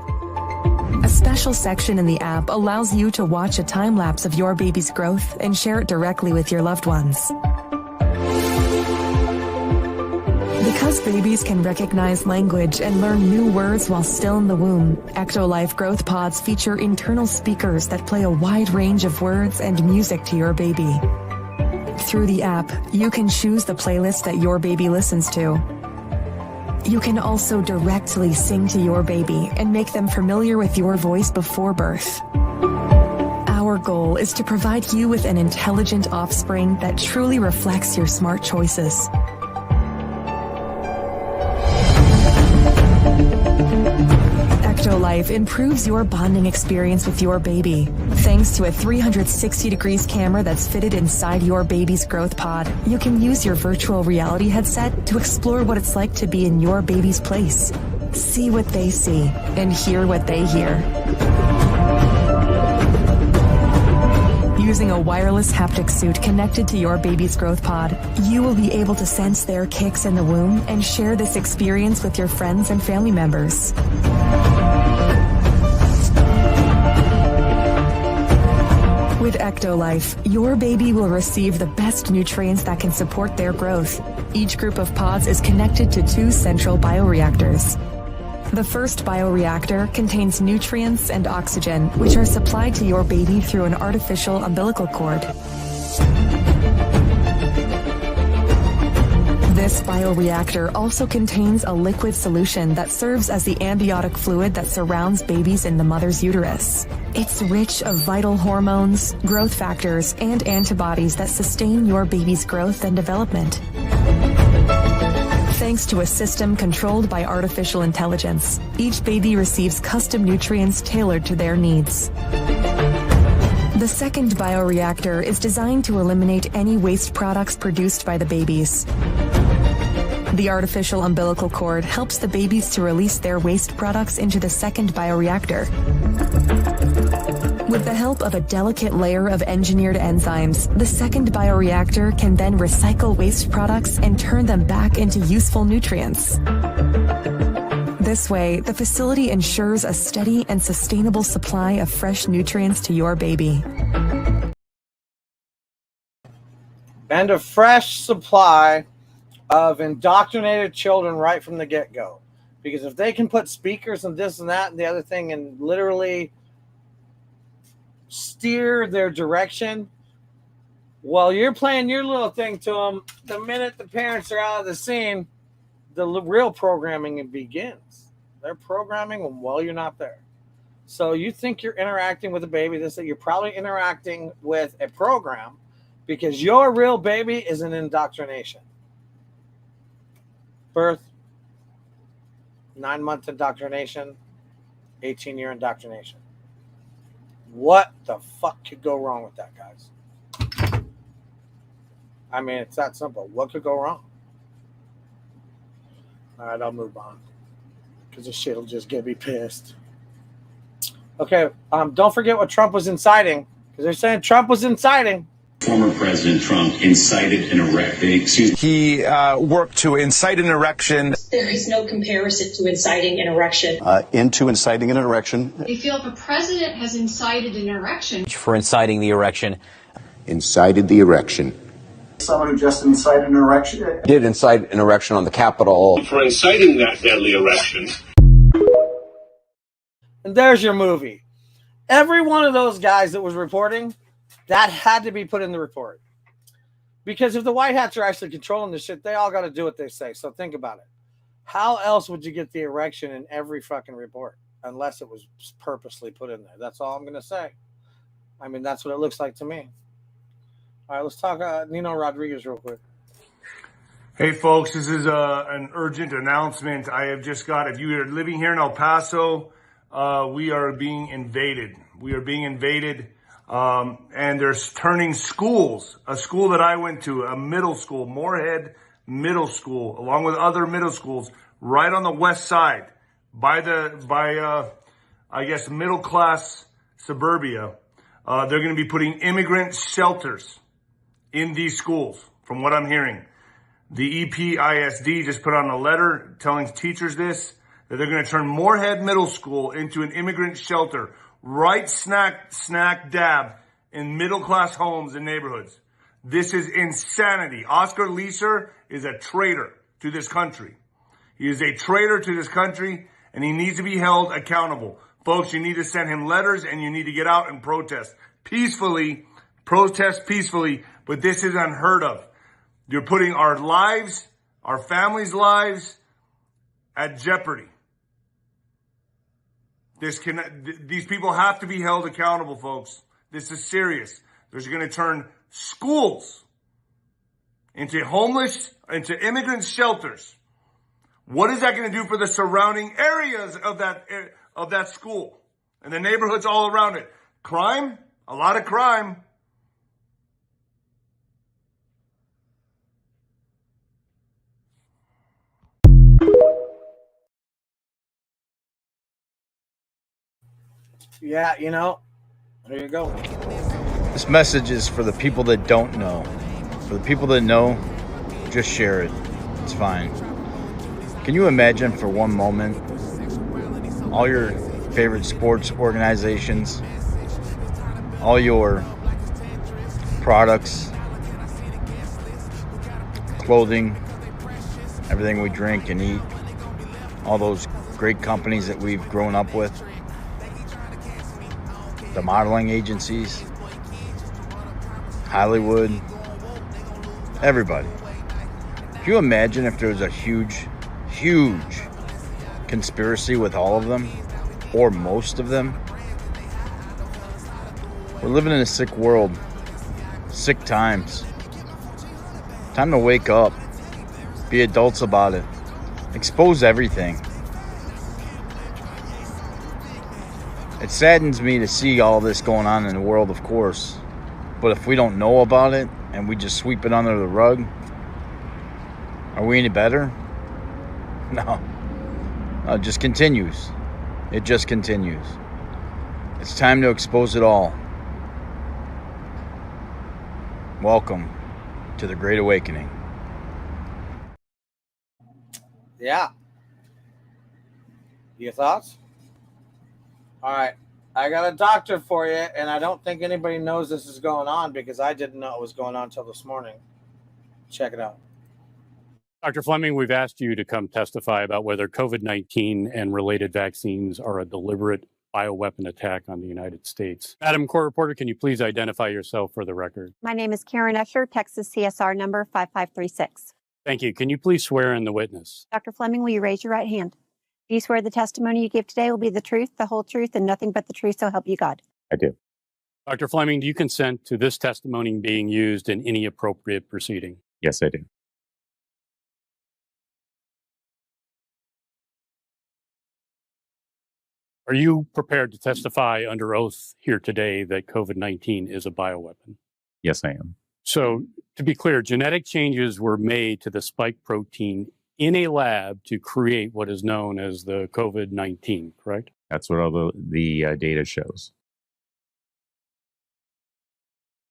A special section in the app allows you to watch a time-lapse of your baby's growth and share it directly with your loved ones. Because babies can recognize language and learn new words while still in the womb, Ectolife growth pods feature internal speakers that play a wide range of words and music to your baby. Through the app, you can choose the playlist that your baby listens to. You can also directly sing to your baby and make them familiar with your voice before birth. Our goal is to provide you with an intelligent offspring that truly reflects your smart choices. Ectolife improves your bonding experience with your baby. Thanks to a 360 degrees camera that's fitted inside your baby's growth pod, you can use your virtual reality headset to explore what it's like to be in your baby's place. See what they see and hear what they hear. Using a wireless haptic suit connected to your baby's growth pod, you will be able to sense their kicks in the womb and share this experience with your friends and family members. With Ectolife, your baby will receive the best nutrients that can support their growth. Each group of pods is connected to 2 central bioreactors. The first bioreactor contains nutrients and oxygen, which are supplied to your baby through an artificial umbilical cord. This bioreactor also contains a liquid solution that serves as the amniotic fluid that surrounds babies in the mother's uterus. It's rich of vital hormones, growth factors, and antibodies that sustain your baby's growth and development. Thanks to a system controlled by artificial intelligence, each baby receives custom nutrients tailored to their needs. The second bioreactor is designed to eliminate any waste products produced by the babies. The artificial umbilical cord helps the babies to release their waste products into the second bioreactor. With the help of a delicate layer of engineered enzymes, the second bioreactor can then recycle waste products and turn them back into useful nutrients. This way, the facility ensures a steady and sustainable supply of fresh nutrients to your baby. And a fresh supply of indoctrinated children right from the get-go. Because if they can put speakers and this and that and the other thing and literally steer their direction while you're playing your little thing to them, the minute the parents are out of the scene, the real programming begins. They're programming them while you're not there. So you think you're interacting with a baby, this that you're probably interacting with a program Because your real baby is an indoctrination. Birth, 9-month indoctrination, 18-year indoctrination. What the fuck could go wrong with that, guys? I mean, it's that simple. What could go wrong? All right, I'll move on. Because this shit will just get me pissed. Okay, don't forget what Trump was inciting. Because they're saying Trump was inciting. Former President Trump incited an erection. He worked to incite an erection. There is no comparison to inciting an erection. Into inciting an erection. They feel if a president has incited an erection. For inciting the erection. Incited the erection. Someone who just incited an erection. Did incite an erection on the Capitol. For inciting that deadly erection. And there's your movie. Every one of those guys that was reporting, that had to be put in the report. Because if the white hats are actually controlling this shit, they all got to do what they say. So think about it. How else would you get the erection in every fucking report? Unless it was purposely put in there. That's all I'm going to say. I mean, that's what it looks like to me. All right, let's talk Nino Rodriguez real quick. Hey, folks, this is an urgent announcement. I have just got, if you are living here in El Paso, we are being invaded. We are being invaded. And they're turning schools, a school that I went to, a middle school, Moorhead Middle School, along with other middle schools, right on the west side, by I guess, middle class suburbia. They're going to be putting immigrant shelters in these schools, from what I'm hearing. The EPISD just put on a letter telling teachers this, that they're going to turn Moorhead Middle School into an immigrant shelter, right snack dab in middle-class homes and neighborhoods. This is insanity. Oscar Leeser is a traitor to this country. He is a traitor to this country, and he needs to be held accountable. Folks, you need to send him letters, and you need to get out and protest peacefully, but this is unheard of. You're putting our lives, our families' lives at jeopardy. These people have to be held accountable, folks. This is serious. They're going to turn schools into immigrant shelters. What is that going to do for the surrounding areas of that school and the neighborhoods all around it? Crime? A lot of crime. Yeah, there you go. This message is for the people that don't know. For the people that know, just share it. It's fine. Can you imagine for one moment all your favorite sports organizations, all your products, clothing, everything we drink and eat, all those great companies that we've grown up with, the modeling agencies, Hollywood, everybody. Can you imagine if there was a huge conspiracy with all of them, or most of them? We're living in a sick world, sick times. Time to wake up, be adults about it, expose everything. It saddens me to see all this going on in the world, of course. But if we don't know about it and we just sweep it under the rug, are we any better? No. It just continues. It just continues. It's time to expose it all. Welcome to the Great Awakening. Yeah. Your thoughts? All right. I got a doctor for you, and I don't think anybody knows this is going on because I didn't know it was going on until this morning. Check it out. Dr. Fleming, we've asked you to come testify about whether COVID-19 and related vaccines are a deliberate bioweapon attack on the United States. Madam Court Reporter, can you please identify yourself for the record? My name is Karen Usher, Texas CSR number 5536. Thank you. Can you please swear in the witness? Dr. Fleming, will you raise your right hand? Do you swear the testimony you give today will be the truth, the whole truth, and nothing but the truth, so help you God? I do. Dr. Fleming, do you consent to this testimony being used in any appropriate proceeding? Yes, I do. Are you prepared to testify under oath here today that COVID-19 is a bioweapon? Yes, I am. So, to be clear, genetic changes were made to the spike protein in a lab to create what is known as the COVID-19, correct? That's what all the data shows.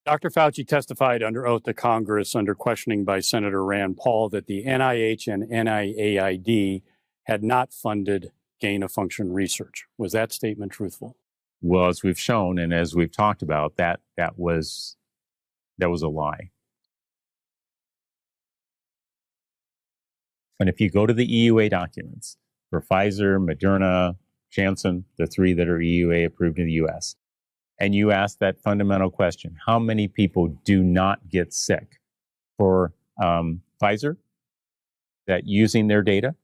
Dr. Fauci testified under oath to Congress under questioning by Senator Rand Paul that the NIH and NIAID had not funded gain-of-function research. Was that statement truthful? Well, as we've shown and as we've talked about, that was a lie. And if you go to the EUA documents for Pfizer, Moderna, Janssen, the three that are EUA approved in the US, and you ask that fundamental question, how many people do not get sick for Pfizer, that using their data,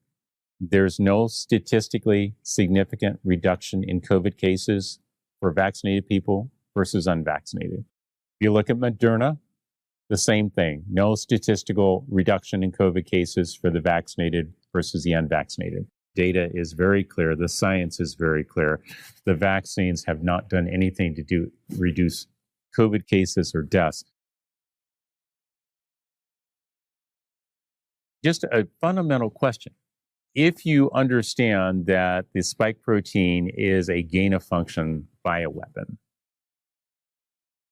there's no statistically significant reduction in COVID cases for vaccinated people versus unvaccinated. If you look at Moderna, the same thing. No statistical reduction in COVID cases for the vaccinated versus the unvaccinated. Data is very clear. The science is very clear. The vaccines have not done anything to reduce COVID cases or deaths. Just a fundamental question. If you understand that the spike protein is a gain-of-function bioweapon,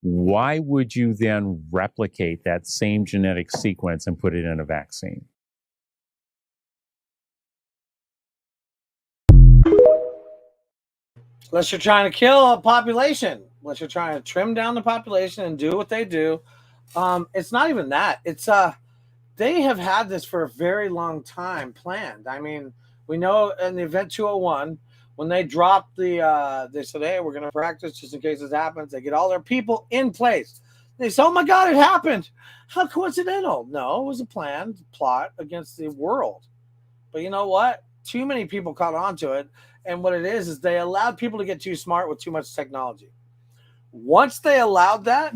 why would you then replicate that same genetic sequence and put it in a vaccine? Unless you're trying to kill a population, unless you're trying to trim down the population and do what they do. It's not even that. It's they have had this for a very long time planned. I mean, we know in the Event 201, when they dropped they said, hey, we're going to practice just in case this happens. They get all their people in place. They say, oh my God, it happened. How coincidental. No, it was a planned plot against the world. But you know what? Too many people caught on to it. And what it is they allowed people to get too smart with too much technology. Once they allowed that,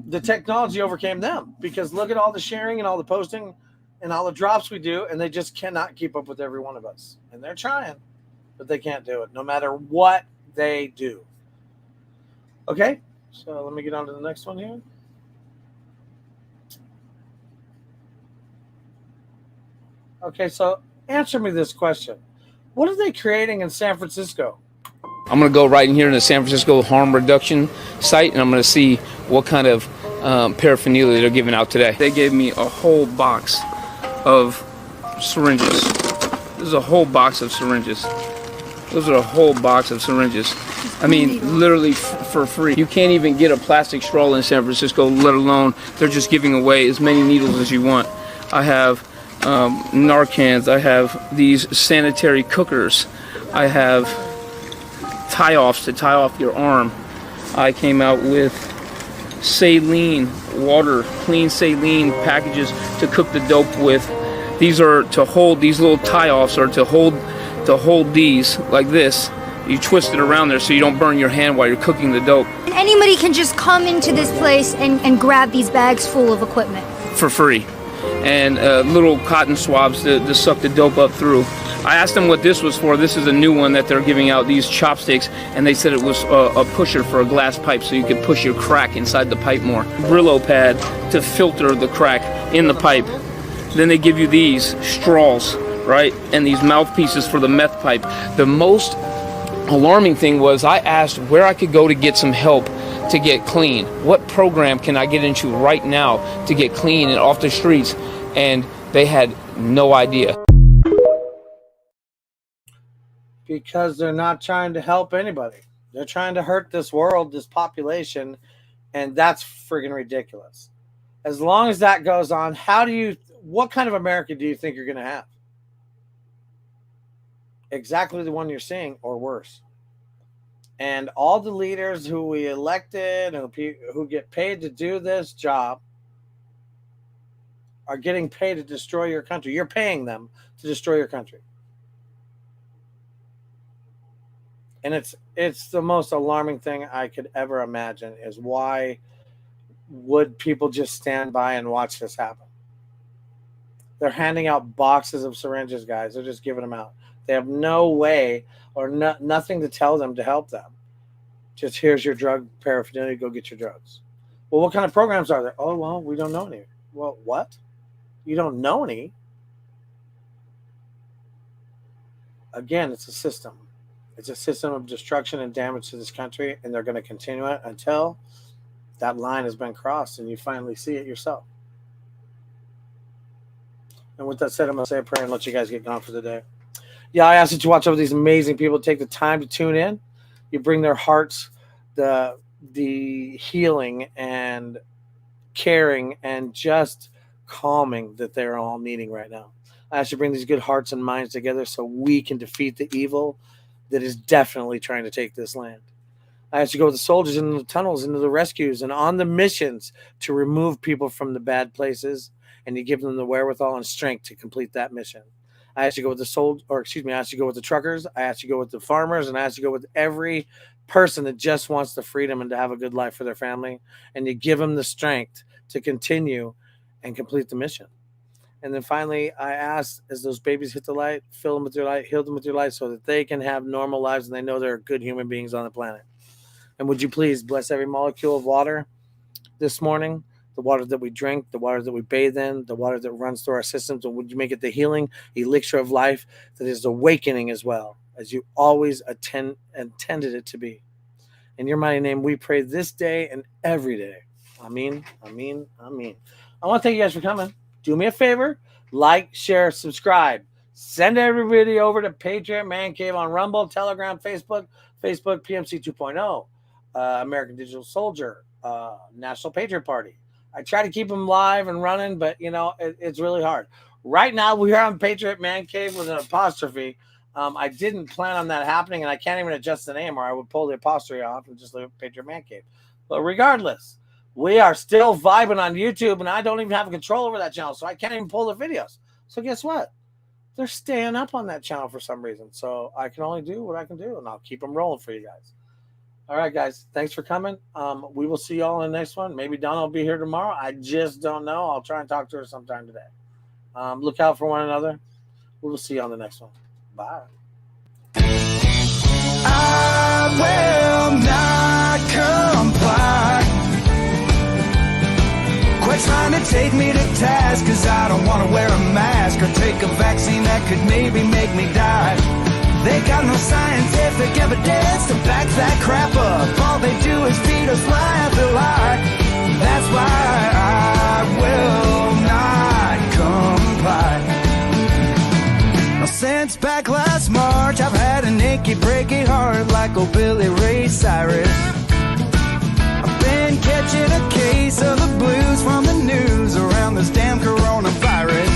the technology overcame them, because look at all the sharing and all the posting and all the drops we do, and they just cannot keep up with every one of us. And they're trying, but they can't do it no matter what they do. Okay, so let me get on to the next one here. Okay, so answer me this question. What are they creating in San Francisco? I'm going to go right in here in the San Francisco harm reduction site, and I'm going to see what kind of paraphernalia they're giving out today. They gave me a whole box of syringes. This is a whole box of syringes. Those are a whole box of syringes. I mean, literally for free. You can't even get a plastic straw in San Francisco, let alone they're just giving away as many needles as you want. I have Narcans. I have these sanitary cookers. I have tie-offs to tie off your arm. I came out with saline water, clean saline packages to cook the dope with. These are to hold, these little tie-offs are to hold these like this. You twist it around there so you don't burn your hand while you're cooking the dope. Anybody can just come into this place and grab these bags full of equipment. For free. And little cotton swabs to suck the dope up through. I asked them what this was for. This is a new one that they're giving out, these chopsticks, and they said it was a pusher for a glass pipe so you could push your crack inside the pipe more. Brillo pad to filter the crack in the pipe. Then they give you these straws, right? And these mouthpieces for the meth pipe. The most alarming thing was I asked where I could go to get some help to get clean. What program can I get into right now to get clean and off the streets? And they had no idea. Because they're not trying to help anybody. They're trying to hurt this world, this population, and that's friggin' ridiculous. As long as that goes on, what kind of America do you think you're going to have? Exactly the one you're seeing, or worse. And all the leaders who we elected, who get paid to do this job, are getting paid to destroy your country. You're paying them to destroy your country. And it's the most alarming thing I could ever imagine is why would people just stand by and watch this happen? They're handing out boxes of syringes, guys. They're just giving them out. They have no way or nothing to tell them to help them. Just here's your drug paraphernalia. Go get your drugs. Well, what kind of programs are there? Oh, well, we don't know any. Well, what? You don't know any? Again, it's a system. It's a system of destruction and damage to this country, and they're going to continue it until that line has been crossed and you finally see it yourself. And with that said, I'm going to say a prayer and let you guys get gone for the day. Yeah, I ask that you watch over these amazing people, take the time to tune in. You bring their hearts the healing and caring and just calming that they're all needing right now. I ask you to bring these good hearts and minds together so we can defeat the evil that is definitely trying to take this land. I ask you to go with the soldiers into the tunnels, into the rescues, and on the missions to remove people from the bad places, and you give them the wherewithal and strength to complete that mission. I ask you to go with the I ask you to go with the truckers, I ask you to go with the farmers, and I ask you to go with every person that just wants the freedom and to have a good life for their family, and you give them the strength to continue and complete the mission. And then finally, I ask, as those babies hit the light, fill them with your light, heal them with your light so that they can have normal lives and they know they're good human beings on the planet. And would you please bless every molecule of water this morning, the water that we drink, the water that we bathe in, the water that runs through our systems, and would you make it the healing elixir of life that is awakening as well, as you always intended it to be. In your mighty name, we pray this day and every day. Amen, amen, amen. I want to thank you guys for coming. Do me a favor, like, share, subscribe. Send everybody over to Patriot Man Cave on Rumble, Telegram, Facebook, PMC 2.0, American Digital Soldier, National Patriot Party. I try to keep them live and running, but, it's really hard. Right now, we are on Patriot Man Cave with an apostrophe. I didn't plan on that happening, and I can't even adjust the name, or I would pull the apostrophe off and just leave it Patriot Man Cave. But regardless, we are still vibing on YouTube, and I don't even have control over that channel, so I can't even pull the videos. So guess what? They're staying up on that channel for some reason. So I can only do what I can do, and I'll keep them rolling for you guys. All right, guys. Thanks for coming. We will see y'all in the next one. Maybe Donna will be here tomorrow. I just don't know. I'll try and talk to her sometime today. Look out for one another. We will see you on the next one. Bye. I will not comply. Quit trying to take me to task, cause I don't want to wear a mask or take a vaccine that could maybe make me die. They got no scientific evidence to back that crap up. All they do is feed us lie after lie. That's why I will not comply. Now since back last March, I've had an achy, breaky heart like old Billy Ray Cyrus. Been catching a case of the blues from the news around this damn coronavirus.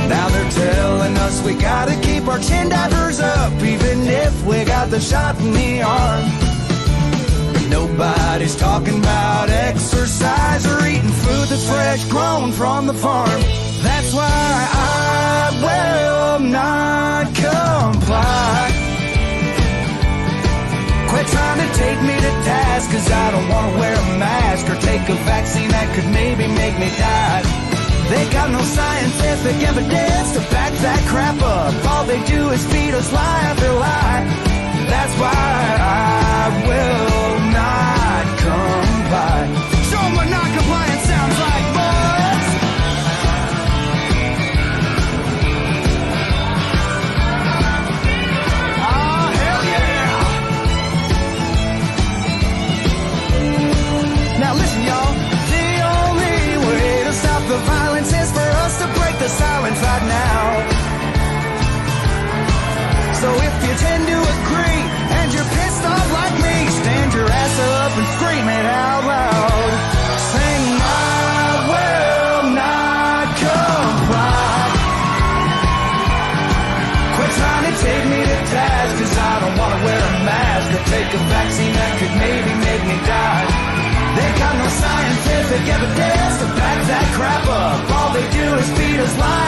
Now they're telling us we gotta keep our chin divers up, even if we got the shot in the arm. But nobody's talking about exercise or eating food that's fresh grown from the farm. That's why I will not comply. Quit trying to take me to task, cause I don't want to wear a mask or take a vaccine that could maybe make me die. They got no scientific evidence to back that crap up. All they do is feed us lie after lie. That's why I will not comply. Show them what non-compliance sounds like, boys. Now listen, y'all, the only way to stop the violence is for us to break the silence right now. So if you tend to agree and you're pissed off like me, stand your ass up and scream it out loud. Sing, I will not comply. Quit trying to take me to task, cause I don't want to wear a mask or take a vaccine that could maybe make me die. They got no scientific evidence to back that crap up. All they do is feed us lies.